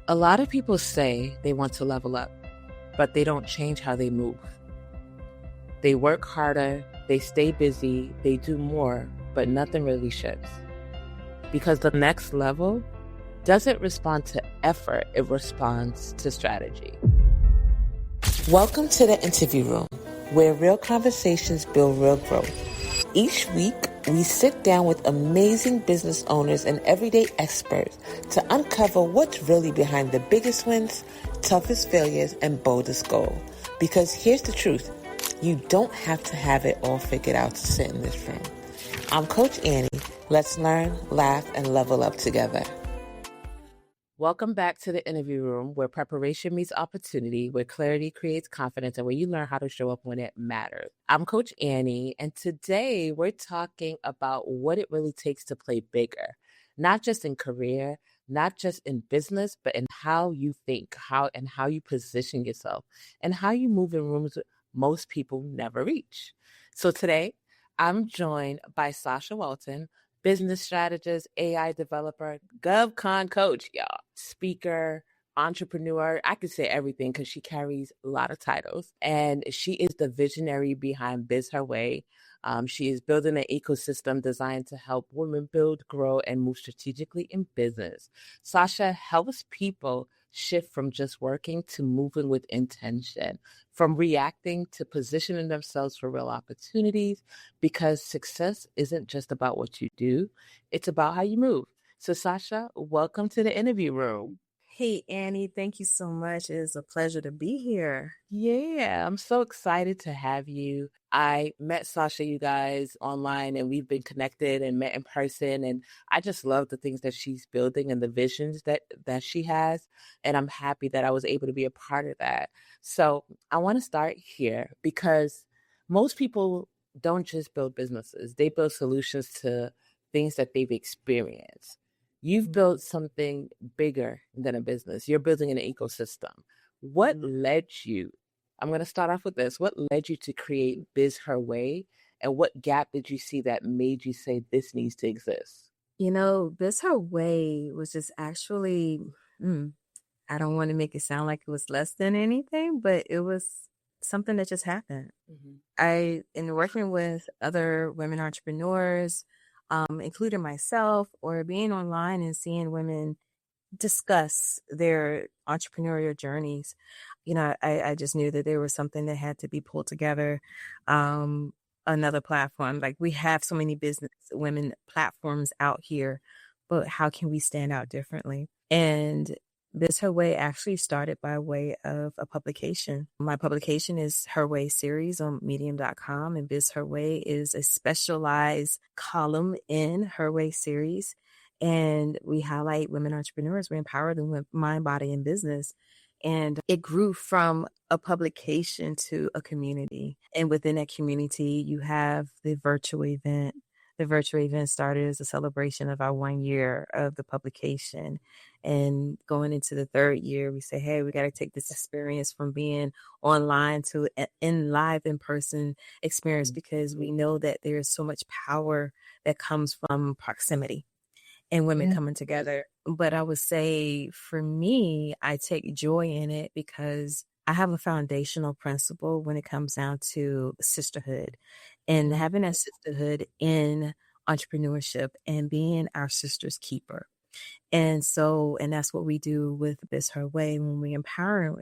A lot of people say they want to level up, but they don't change how they move. They work harder, they stay busy, they do more, but nothing really shifts. Because the next level doesn't respond to effort, it responds to strategy. Welcome to the interview room, where real conversations build real growth. Each week, we sit down with amazing business owners and everyday experts to uncover what's really behind the biggest wins, toughest failures, and boldest goals. Because here's the truth, you don't have to have it all figured out to sit in this room. I'm Coach Annie. Let's learn, laugh, and level up together. Welcome back to the interview room, where preparation meets opportunity, where clarity creates confidence, and where you learn how to show up when it matters. I'm Coach Annie, and today we're talking about what it really takes to play bigger, not just in career, not just in business, but in how you think, how you position yourself, and how you move in rooms most people never reach. So today, I'm joined by Sacha Walton, business strategist, AI developer, GovCon Coach, y'all, speaker, entrepreneur. I could say everything because she carries a lot of titles. And she is the visionary behind Biz Her Way. She is building an ecosystem designed to help women build, grow, and move strategically in business. Sacha helps people shift from just working to moving with intention, from reacting to positioning themselves for real opportunities, because success isn't just about what you do, it's about how you move. So Sacha, welcome to the interview room. Hey, Annie, thank you so much. It is a pleasure to be here. Yeah, I'm so excited to have you. I met Sacha, you guys, online, and we've been connected and met in person. And I just love the things that she's building and the visions that she has. And I'm happy that I was able to be a part of that. So I want to start here because most people don't just build businesses. They build solutions to things that they've experienced. You've built something bigger than a business. You're building an ecosystem. What led you? I'm going to start off with this. What led you to create Biz Her Way? And what gap did you see that made you say this needs to exist? You know, Biz Her Way was just actually, I don't want to make it sound like it was less than anything, but it was something that just happened. In working with other women entrepreneurs, including myself, or being online and seeing women discuss their entrepreneurial journeys, I just knew that there was something that had to be pulled together. Another platform, like we have so many business women platforms out here, but how can we stand out differently? And Biz Her Way actually started by way of a publication. My publication is Her Way series on medium.com, and Biz Her Way is a specialized column in Her Way series. And we highlight women entrepreneurs. We empower them with mind, body, and business. And it grew from a publication to a community. And within that community, you have the virtual event. The virtual event started as a celebration of our 1 year of the publication. And going into the third year, we say, hey, we got to take this experience from being online to in live in-person experience, because we know that there is so much power that comes from proximity and women coming together. But I would say for me, I take joy in it because I have a foundational principle when it comes down to sisterhood, and having that sisterhood in entrepreneurship and being our sister's keeper. And that's what we do with Biz Her Way when we empower,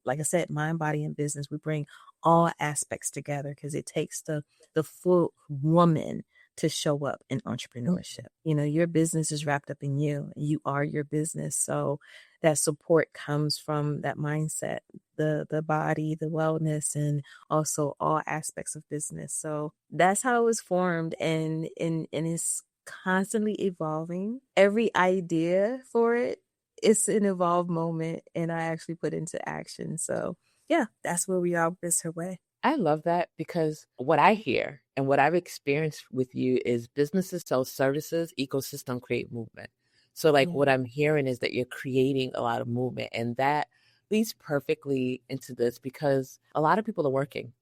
like I said, mind, body, and business. We bring all aspects together because it takes the full woman to show up in entrepreneurship. Your business is wrapped up in you. You are your business. So that support comes from that mindset, the body, the wellness, and also all aspects of business. So that's how it was formed, and it's constantly evolving. Every idea for it, it's an evolved moment, and I actually put into action. So yeah, that's where we are with Biz Her Way. I love that, because what I hear and what I've experienced with you is businesses sell services, ecosystem create movement. So what I'm hearing is that you're creating a lot of movement, and that leads perfectly into this, because a lot of people are working,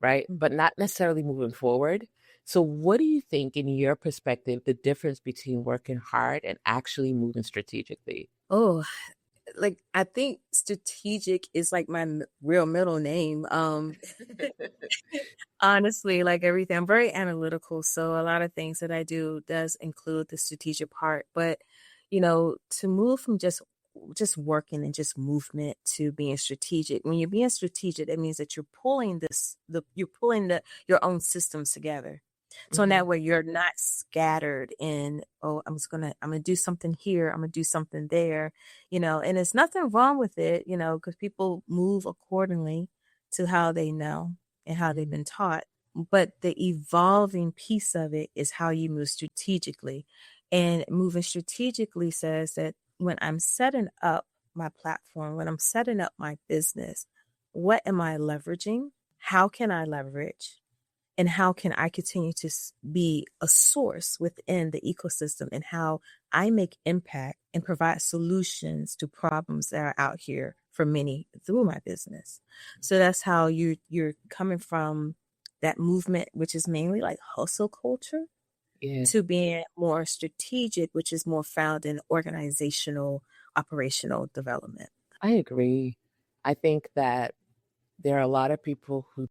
right? But not necessarily moving forward. So what do you think, in your perspective, the difference between working hard and actually moving strategically? Oh, like, I think strategic is like my real middle name. Honestly, like everything, I'm very analytical. So a lot of things that I do does include the strategic part. But, to move from just working and just movement to being strategic. When you're being strategic, that means that you're pulling your own systems together. So in that way, you're not scattered in, oh, I'm gonna do something here, I'm gonna do something there, and there's nothing wrong with it, because people move accordingly to how they know and how they've been taught. But the evolving piece of it is how you move strategically. And moving strategically says that when I'm setting up my platform, when I'm setting up my business, what am I leveraging? How can I leverage? And how can I continue to be a source within the ecosystem, and how I make impact and provide solutions to problems that are out here for many through my business. So that's how you're coming from that movement, which is mainly like hustle culture, to being more strategic, which is more found in organizational, operational development. I agree. I think that there are a lot of people who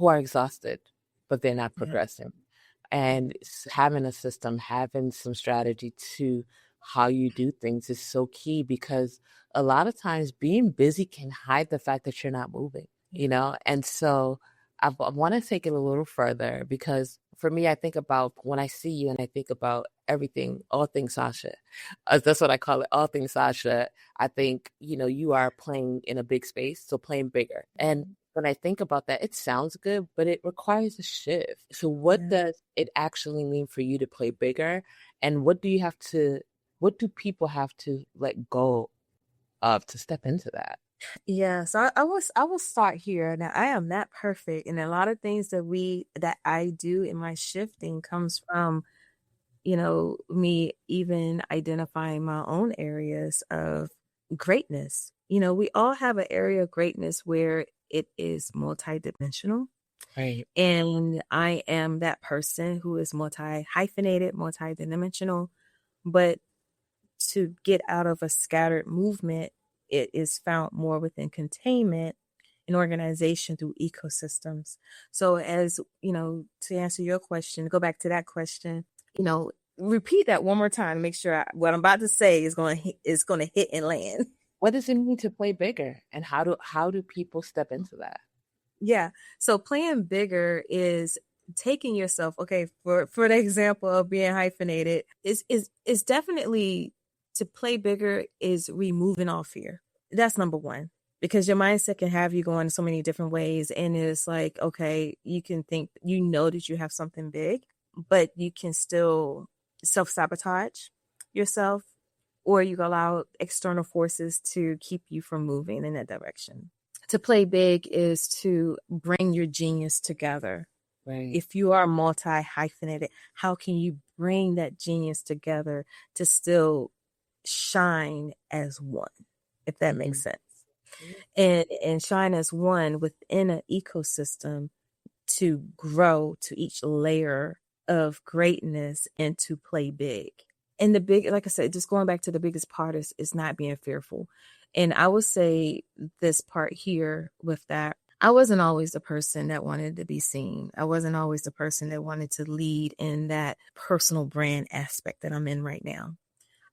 are exhausted, but they're not Yeah. progressing. And having a system, having some strategy to how you do things is so key, because a lot of times being busy can hide the fact that you're not moving, And so I want to take it a little further, because for me, I think about when I see you and I think about everything, all things Sasha. That's what I call it, all things Sasha. I think, you are playing in a big space, so playing bigger. And when I think about that, it sounds good, but it requires a shift. So what does it actually mean for you to play bigger? And what do people have to let go of to step into that? Yeah, so I will start here. Now, I am not perfect, and a lot of things that I do in my shifting comes from, me even identifying my own areas of greatness. We all have an area of greatness where it is multidimensional. Right. And I am that person who is multi-hyphenated, multidimensional. But to get out of a scattered movement, it is found more within containment and organization through ecosystems. So as, to answer your question, go back to that question, repeat that one more time, make sure what I'm about to say is going to hit and land. What does it mean to play bigger, and how do people step into that? Yeah. So playing bigger is taking yourself, okay, for the example of being hyphenated, is definitely, to play bigger is removing all fear. That's number one. Because your mindset can have you going so many different ways. And it's like, okay, you can think, that you have something big, but you can still self-sabotage yourself, or you allow external forces to keep you from moving in that direction. To play big is to bring your genius together. Right. If you are multi-hyphenated, how can you bring that genius together to still shine as one, if that makes sense? And shine as one within an ecosystem, to grow to each layer of greatness and to play big. And the big, like I said, just going back to the biggest part is not being fearful. And I would say this part here with that, I wasn't always the person that wanted to be seen. I wasn't always the person that wanted to lead in that personal brand aspect that I'm in right now.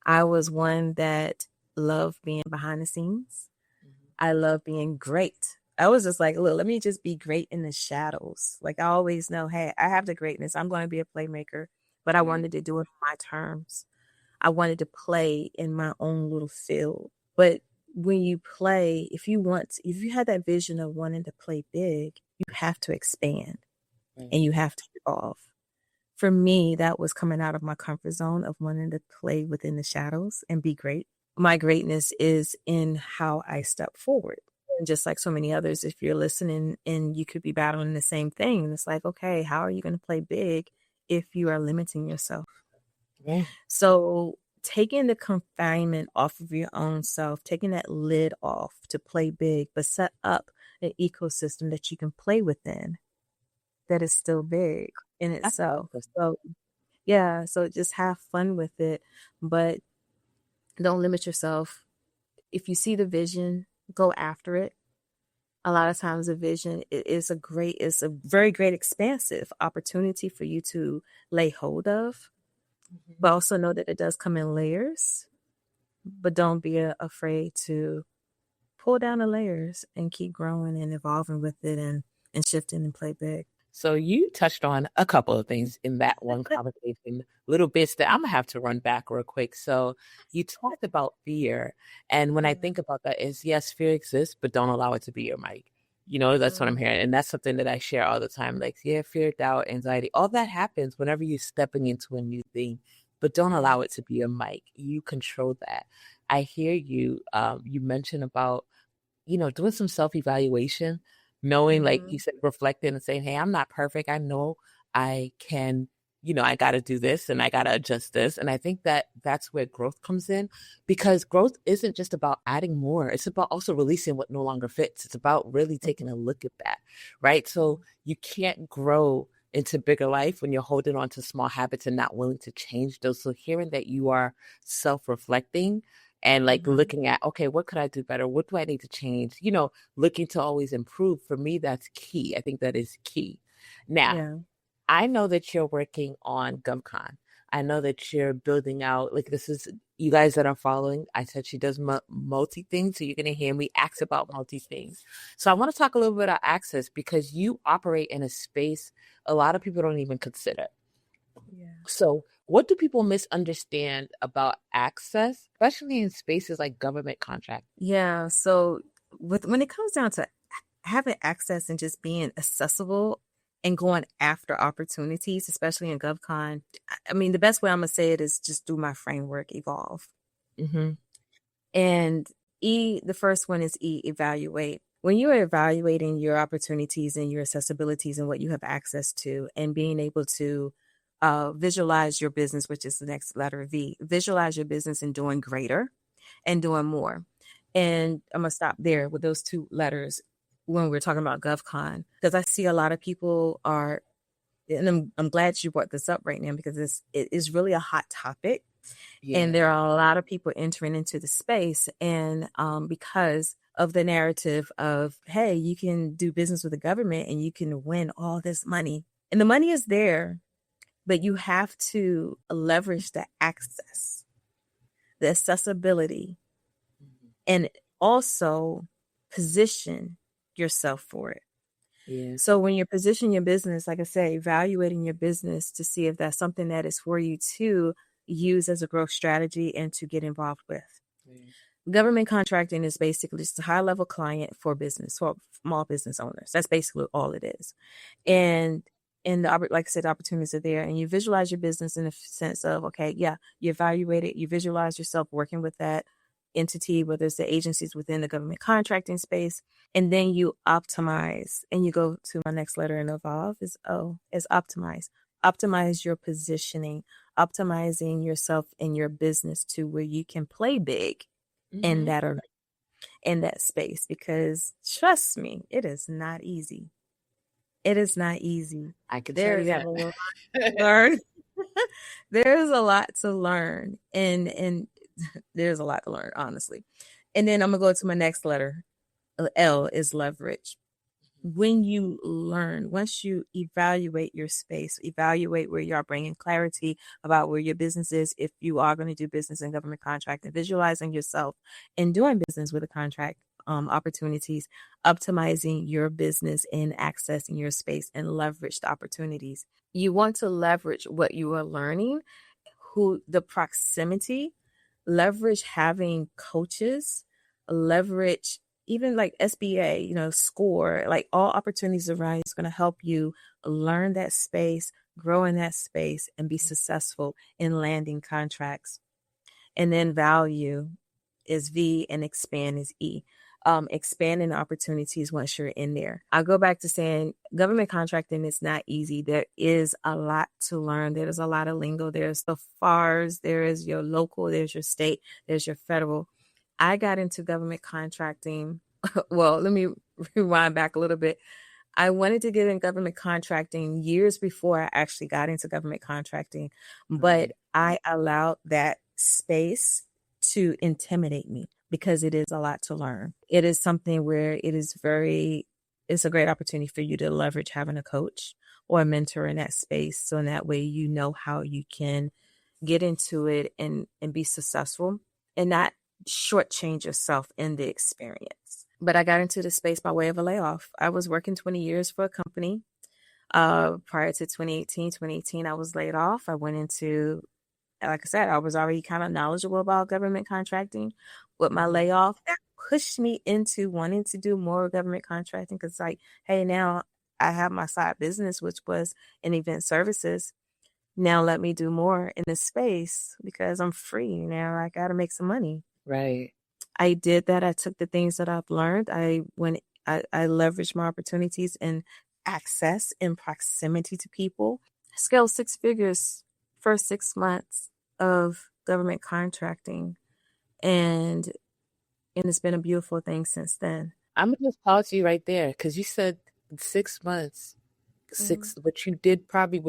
I was one that loved being behind the scenes. I love being great. I was just like, look, let me just be great in the shadows. Like, I always know, hey, I have the greatness. I'm going to be a playmaker, but I wanted to do it on my terms. I wanted to play in my own little field. But when you play, if you had that vision of wanting to play big, you have to expand and you have to evolve. For me, that was coming out of my comfort zone of wanting to play within the shadows and be great. My greatness is in how I step forward. And just like so many others, if you're listening and you could be battling the same thing, it's like, okay, how are you going to play big if you are limiting yourself? Yeah. So taking the confinement off of your own self, taking that lid off to play big, but set up an ecosystem that you can play within that is still big in itself. So yeah, so just have fun with it, but don't limit yourself. if you see the vision, go after it. A lot of times a vision is a very great expansive opportunity for you to lay hold of, but also know that it does come in layers, but don't be afraid to pull down the layers and keep growing and evolving with it and shifting and play big. So you touched on a couple of things in that one conversation, little bits that I'm gonna have to run back real quick. So you talked about fear. And when I think about that is, yes, fear exists, but don't allow it to be your mic. That's what I'm hearing. And that's something that I share all the time. Like, yeah, fear, doubt, anxiety, all that happens whenever you're stepping into a new thing, but don't allow it to be your mic. You control that. I hear you. You mentioned about doing some self-evaluation, knowing, like you said, reflecting and saying, hey, I'm not perfect. I know I can, I got to do this and I got to adjust this. And I think that that's where growth comes in, because growth isn't just about adding more. It's about also releasing what no longer fits. It's about really taking a look at that, right? So you can't grow into bigger life when you're holding on to small habits and not willing to change those. So hearing that you are self-reflecting and like looking at, okay, what could I do better? What do I need to change? Looking to always improve. For me, that's key. I think that is key. Now, I know that you're working on GovCon. I know that you're building out, like this is, you guys that are following, I said she does multi things. So you're going to hear me ask about multi things. So I want to talk a little bit about access, because you operate in a space a lot of people don't even consider. Yeah. So what do people misunderstand about access, especially in spaces like government contract? Yeah. So when it comes down to having access and just being accessible and going after opportunities, especially in GovCon, I mean, the best way I'm going to say it is just do my framework, evolve. And the first one is evaluate. When you are evaluating your opportunities and your accessibilities and what you have access to, and being able to visualize your business, which is the next letter V, visualize your business and doing greater and doing more. And I'm going to stop there with those two letters when we're talking about GovCon, because I see a lot of people are, and I'm glad you brought this up right now, because it is really a hot topic. Yeah. And there are a lot of people entering into the space, and because of the narrative of, hey, you can do business with the government and you can win all this money. And the money is there, but you have to leverage the access, the accessibility, and also position yourself for it. Yeah. So when you're positioning your business, like I say, evaluating your business to see if that's something that is for you to use as a growth strategy and to get involved with. Government contracting is basically just a high-level client for business, for small business owners. That's basically all it is. And like I said, the opportunities are there, and you visualize your business in the sense of, okay, yeah, you evaluate it, you visualize yourself working with that entity, whether it's the agencies within the government contracting space, and then you optimize. And you go to my next letter in evolve is optimize. Optimize your positioning, optimizing yourself and your business to where you can play big in that space, because trust me, it is not easy. It is not easy. I can tell you that. Learn. There's a lot to learn, and there's a lot to learn, honestly. And then I'm gonna go to my next letter. L is leverage. When you learn, once you evaluate your space, evaluate where you are, bringing clarity about where your business is, if you are going to do business in government contract, and visualizing yourself and doing business with a contract opportunities, optimizing your business and accessing your space and leverage the opportunities. You want to leverage what you are learning, the proximity, leverage having coaches, leverage even like SBA, SCORE, like all opportunities around is going to help you learn that space, grow in that space, and be successful in landing contracts. And then value is V and expand is E. Expanding opportunities once you're in there. I'll go back to saying government contracting is not easy. There is a lot to learn. There's a lot of lingo. There's the FARs, there is your local, there's your state, there's your federal. I got into government contracting. Well, let me rewind back a little bit. I wanted to get in government contracting years before I actually got into government contracting, but I allowed that space to intimidate me because it is a lot to learn. It is something where it's a great opportunity for you to leverage having a coach or a mentor in that space. So in that way, you know how you can get into it and be successful and not shortchange yourself in the experience. But I got into the space by way of a layoff. I was working 20 years for a company. Prior to 2018, I was laid off. I went into, like I said, I was already kind of knowledgeable about government contracting. With my layoff, that pushed me into wanting to do more government contracting because, like, hey, now I have my side business, which was in event services. Now let me do more in this space because I'm free now. I got to make some money. Right. I did that. I took the things that I've learned. I leveraged my opportunities and access and proximity to people. Scale 6 figures first 6 months of government contracting, and it's been a beautiful thing since then. I'm gonna just pause you right there because you said 6 months, what you probably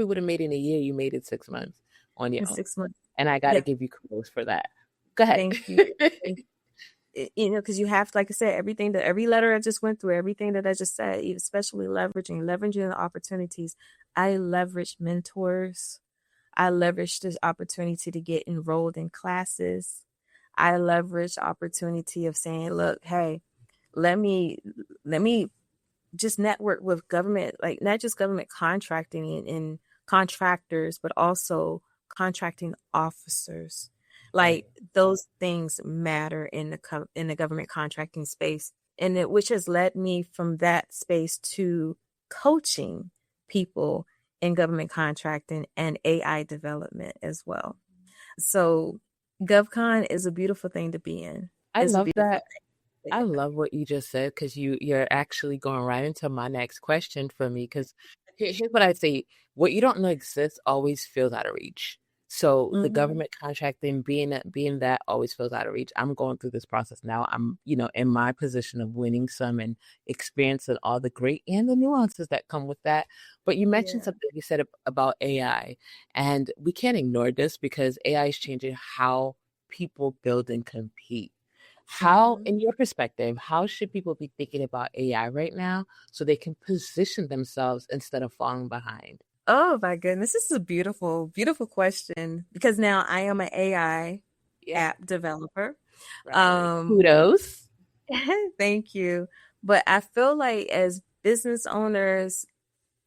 would have made in a year, you made it 6 months on your In own. 6 months. And I got to give you kudos for that. Go ahead. Thank you. Because you have, like I said, every letter I just went through, everything that I just said, especially leveraging the opportunities. I leveraged mentors. I leveraged this opportunity to get enrolled in classes. I leveraged opportunity of saying, look, hey, let me just network with government, like not just government contracting and contractors, but also contracting officers. Like those things matter in the government contracting space, and which has led me from that space to coaching people in government contracting and AI development as well. So GovCon is a beautiful thing to be in. I love that. I love what you just said because you're actually going right into my next question for me. Because here's what I say: what you don't know exists always feels out of reach. So the government contracting, being that always feels out of reach. I'm going through this process now. I'm, in my position of winning some and experiencing all the great and the nuances that come with that. But you mentioned something you said about AI, and we can't ignore this because AI is changing how people build and compete. How, in your perspective, how should people be thinking about AI right now so they can position themselves instead of falling behind? Oh my goodness, this is a beautiful, beautiful question because now I am an AI app developer. Right. Kudos. Thank you. But I feel like as business owners,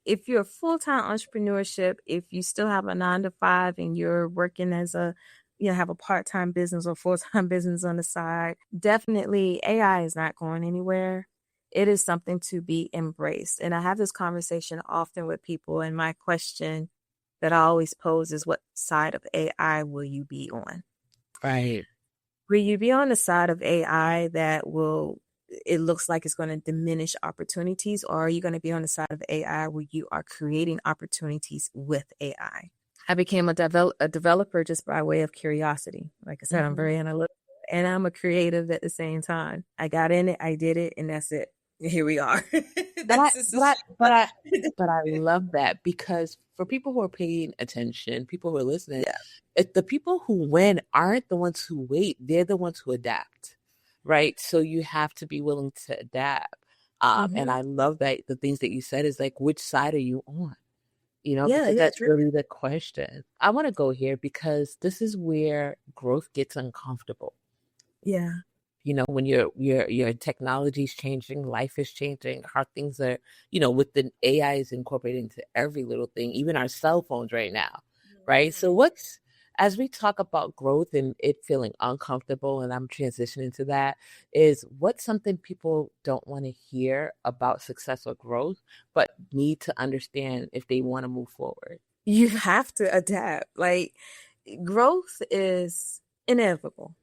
if you're a full-time entrepreneurship, if you still have a 9 to 5 and you're working as have a part-time business or full-time business on the side, definitely AI is not going anywhere. It is something to be embraced. And I have this conversation often with people. And my question that I always pose is, what side of AI will you be on? Right. Will you be on the side of AI that it looks like it's going to diminish opportunities, or are you going to be on the side of AI where you are creating opportunities with AI? I became a developer just by way of curiosity. Like I said, I'm very analytical and I'm a creative at the same time. I got in it, I did it, and that's it. Here we are. But I love that because for people who are paying attention, people who are listening, the people who win aren't the ones who wait. They're the ones who adapt, right? So you have to be willing to adapt. And I love that the things that you said is like, which side are you on? Because that's really the question. I want to go here because this is where growth gets uncomfortable. Yeah. When your technology is changing, life is changing, how things are, with the AI is incorporated into every little thing, even our cell phones right now, right? So as we talk about growth and it feeling uncomfortable, and I'm transitioning to that, is what's something people don't want to hear about success or growth, but need to understand if they want to move forward? You have to adapt. Like, growth is inevitable.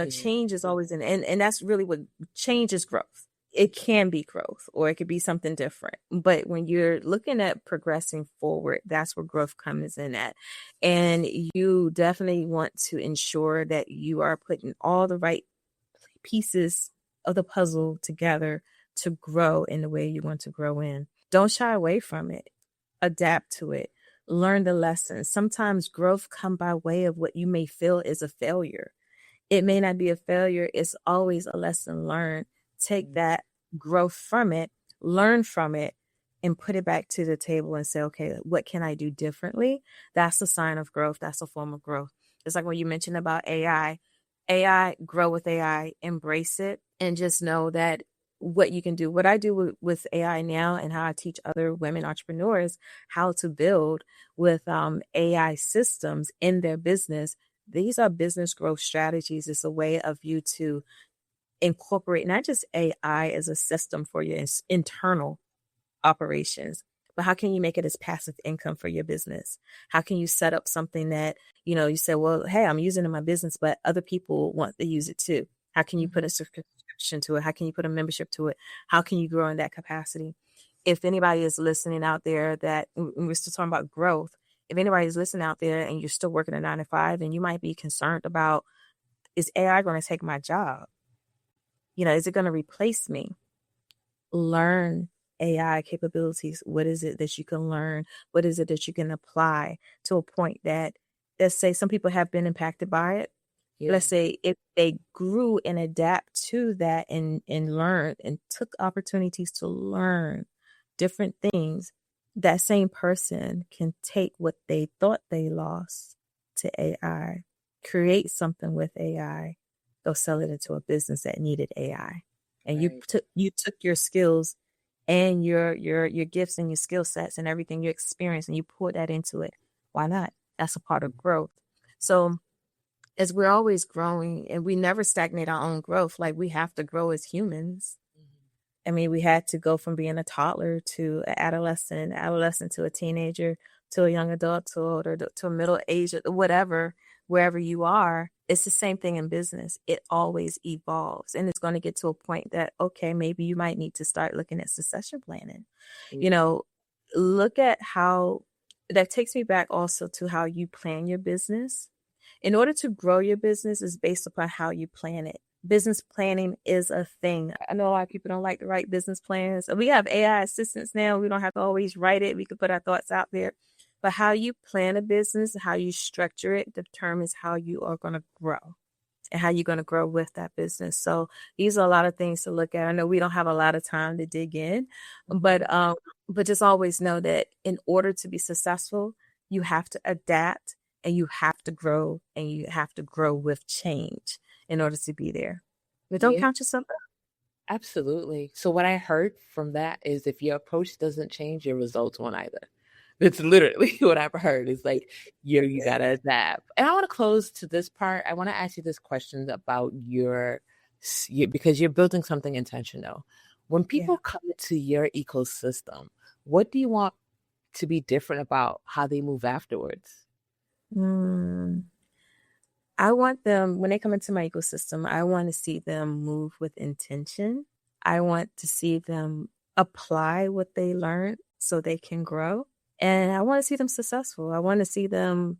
Change is always and that's really what change is. Growth. It can be growth or it could be something different. But when you're looking at progressing forward, that's where growth comes in at. And you definitely want to ensure that you are putting all the right pieces of the puzzle together to grow in the way you want to grow in. Don't shy away from it. Adapt to it. Learn the lessons. Sometimes growth comes by way of what you may feel is a failure. It may not be a failure. It's always a lesson learned. Take that growth from it, learn from it, and put it back to the table and say, okay, what can I do differently? That's a sign of growth. That's a form of growth. It's like when you mentioned about AI, grow with AI, embrace it, and just know that what you can do. What I do with AI now and how I teach other women entrepreneurs how to build with AI systems in their business. These are business growth strategies. It's a way of you to incorporate not just AI as a system for your internal operations, but how can you make it as passive income for your business? How can you set up something that, you say, well, hey, I'm using it in my business, but other people want to use it too. How can you put a subscription to it? How can you put a membership to it? How can you grow in that capacity? If anybody is listening out there that we're still talking about growth, if anybody is listening out there and you're still working a 9 to 5 and you might be concerned about, is AI going to take my job? Is it going to replace me? Learn AI capabilities. What is it that you can learn? What is it that you can apply to a point that, let's say some people have been impacted by it. Yeah. Let's say if they grew and adapt to that and learned and took opportunities to learn different things, that same person can take what they thought they lost to AI, create something with AI, go sell it into a business that needed AI. And right. you took your skills and your gifts and your skill sets and everything you experienced and you poured that into it. Why not? That's a part of growth. So as we're always growing and we never stagnate our own growth, like we have to grow as humans. Mm-hmm. I mean, we had to go from being a toddler to an adolescent to a teenager, to a young adult, to a middle age, whatever, wherever you are. It's the same thing in business. It always evolves, and it's going to get to a point that, okay, maybe you might need to start looking at succession planning. Mm-hmm. Look at how that takes me back also to how you plan your business. In order to grow your business is based upon how you plan it. Business planning is a thing. I know a lot of people don't like to write business plans. We have AI assistants now. We don't have to always write it. We can put our thoughts out there. But how you plan a business, how you structure it determines how you are going to grow and how you're going to grow with that business. So these are a lot of things to look at. I know we don't have a lot of time to dig in, but just always know that in order to be successful, you have to adapt and you have to grow and you have to grow with change in order to be there. But don't count yourself out. Absolutely. So what I heard from that is if your approach doesn't change, your results won't either. It's literally what I've heard. It's like you gotta adapt. And I want to close to this part. I want to ask you this question about because you're building something intentional. When people come to your ecosystem, what do you want to be different about how they move afterwards? I want them, when they come into my ecosystem, I want to see them move with intention. I want to see them apply what they learned so they can grow. And I want to see them successful. I want to see them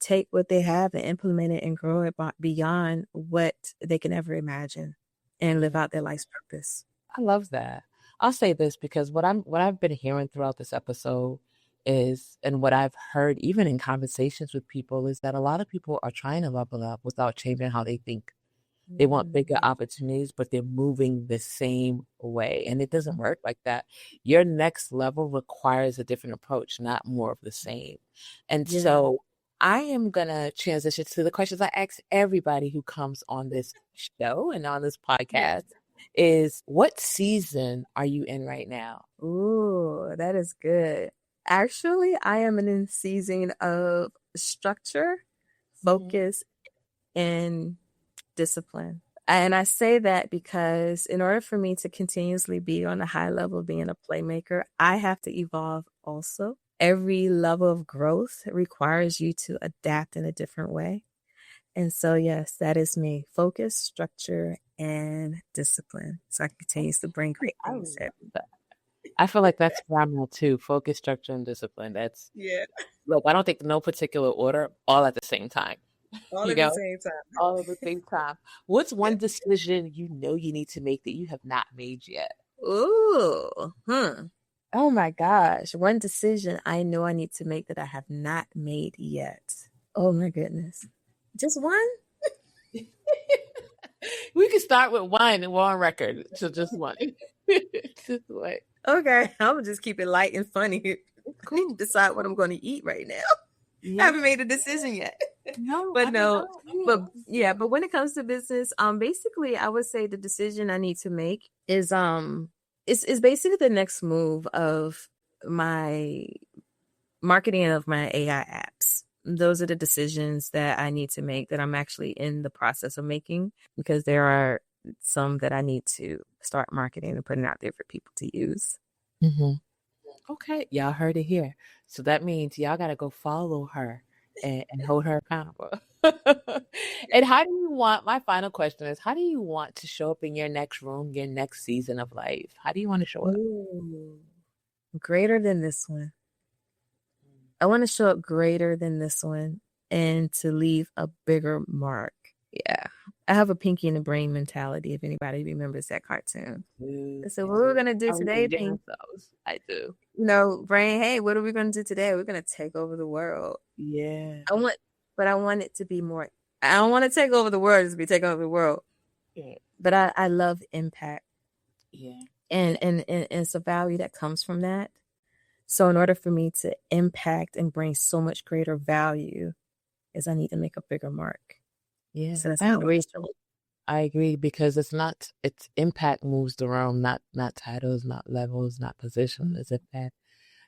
take what they have and implement it and grow it beyond what they can ever imagine and live out their life's purpose. I love that. I'll say this because what I've been hearing throughout this episode is, and what I've heard even in conversations with people, is that a lot of people are trying to level up without changing how they think. They want bigger opportunities, but they're moving the same way. And it doesn't work like that. Your next level requires a different approach, not more of the same. And so I am going to transition to the questions I ask everybody who comes on this show and on this podcast is, what season are you in right now? Ooh, that is good. Actually, I am in a season of structure, focus, and discipline. And I say that because in order for me to continuously be on a high level of being a playmaker, I have to evolve also. Every level of growth requires you to adapt in a different way. And so, yes, that is me. Focus, structure, and discipline. So I continue to bring great things. I feel like that's phenomenal too. Focus, structure, and discipline. Look, I don't think no particular order, all at the same time. All at the same time. All at the same time. What's one decision you know you need to make that you have not made yet? Ooh, Oh my gosh. One decision I know I need to make that I have not made yet. Oh my goodness. Just one? We can start with one and we're on record. So just one. Just one. Okay, I'm gonna just keep it light and funny. Cool. I need to decide what I'm going to eat right now. Yeah. I haven't made a decision yet. No, but yeah. But when it comes to business, basically, I would say the decision I need to make is is basically the next move of my marketing of my AI apps. Those are the decisions that I need to make that I'm actually in the process of making, because there are some that I need to start marketing and putting out there for people to use. Mm-hmm. Okay, y'all heard it here. So that means y'all got to go follow her and hold her accountable. And how do you want, my final question is, how do you want to show up in your next room, your next season of life? How do you want to show up? Ooh, greater than this one. I want to show up greater than this one and to leave a bigger mark. Yeah. I have a Pinky in the Brain mentality, if anybody remembers that cartoon. So what we're going to do today, Pinky? I do. You know, Brain, hey, what are we going to do today? We're going to take over the world. Yeah. I want it to be more, I don't want to take over the world, just be taking over the world. Yeah. But I love impact. Yeah. And it's a value that comes from that. So in order for me to impact and bring so much greater value, is I need to make a bigger mark. Yeah. So that's how I agree, because it's impact moves the realm, not titles, not levels, not position. It's impact.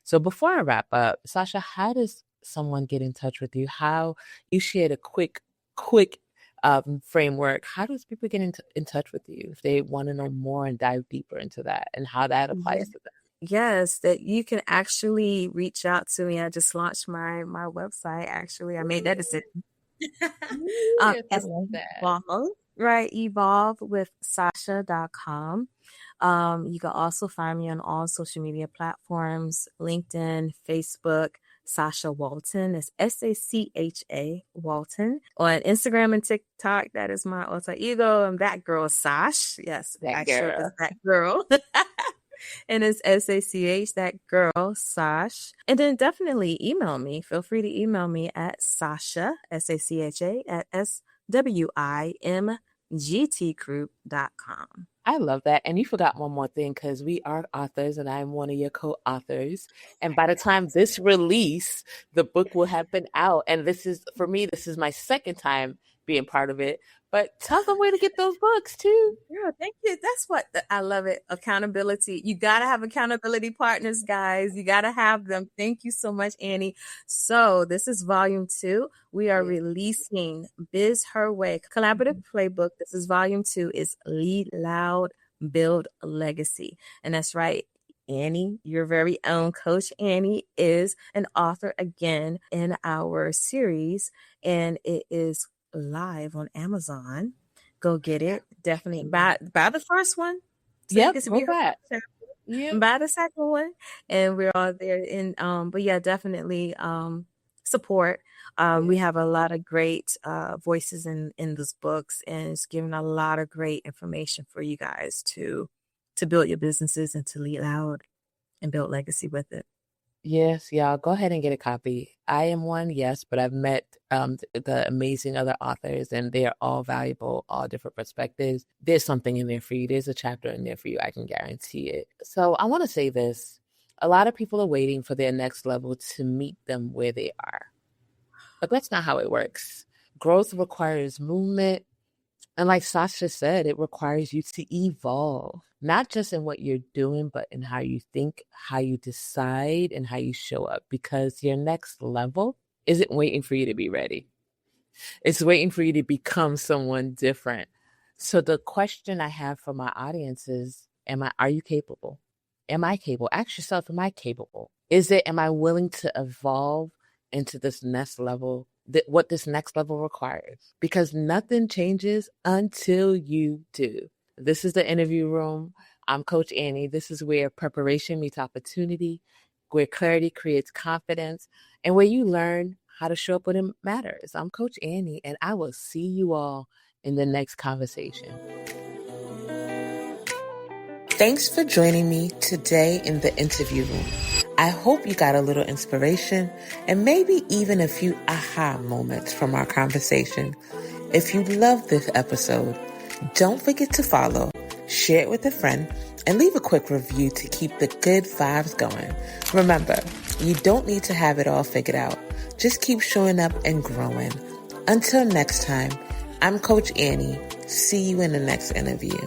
So before I wrap up, Sacha, how does someone get in touch with you? How you shared a quick framework. How does people get in touch with you if they want to know more and dive deeper into that and how that applies to them? Yes, that you can actually reach out to me. I just launched my website. Actually, I made that decision. Evolve with Sacha.com. You can also find me on all social media platforms, LinkedIn, Facebook, Sacha Walton. It's Sacha Walton. On Instagram and TikTok, that is my alter ego. I'm that girl, Sash. Yes, that girl. And it's SACH, that girl, Sash. And then definitely email me. Feel free to email me at Sacha, SACHA, at SWIMGTgroup.com. I love that. And you forgot one more thing, because we are authors and I'm one of your co-authors. And by the time this release, the book will have been out. And this is my second time being part of it. But tell them where to get those books too. Yeah, thank you. That's what I love it. Accountability. You got to have accountability partners, guys. You got to have them. Thank you so much, Annie. So this is volume 2. We are releasing Biz Her Way collaborative playbook. This is volume 2. Is Lead Loud, Build Legacy. And that's right. Annie, your very own Coach Annie, is an author again in our series, and it is live on Amazon. Go get it. Definitely buy the first one. So buy the second one, and we're all there. In but yeah, definitely support. We have a lot of great voices in those books, and it's giving a lot of great information for you guys to build your businesses and to lead loud and build legacy with it. Yes, y'all, go ahead and get a copy. I am one, yes, but I've met the amazing other authors, and they're all valuable, all different perspectives. There's something in there for you. There's a chapter in there for you. I can guarantee it. So I want to say this. A lot of people are waiting for their next level to meet them where they are. But that's not how it works. Growth requires movement. And like Sacha said, it requires you to evolve, not just in what you're doing, but in how you think, how you decide, and how you show up, because your next level isn't waiting for you to be ready. It's waiting for you to become someone different. So the question I have for my audience is, are you capable? Am I capable? Ask yourself, am I capable? Am I willing to evolve into this next level? What this next level requires, because nothing changes until you do. This is the interview room. I'm Coach Annie. This is where preparation meets opportunity, where clarity creates confidence, and where you learn how to show up when it matters. I'm Coach Annie, and I will see you all in the next conversation. Thanks for joining me today in the interview room. I hope you got a little inspiration and maybe even a few aha moments from our conversation. If you love this episode, don't forget to follow, share it with a friend, and leave a quick review to keep the good vibes going. Remember, you don't need to have it all figured out. Just keep showing up and growing. Until next time, I'm Coach Annie. See you in the next interview.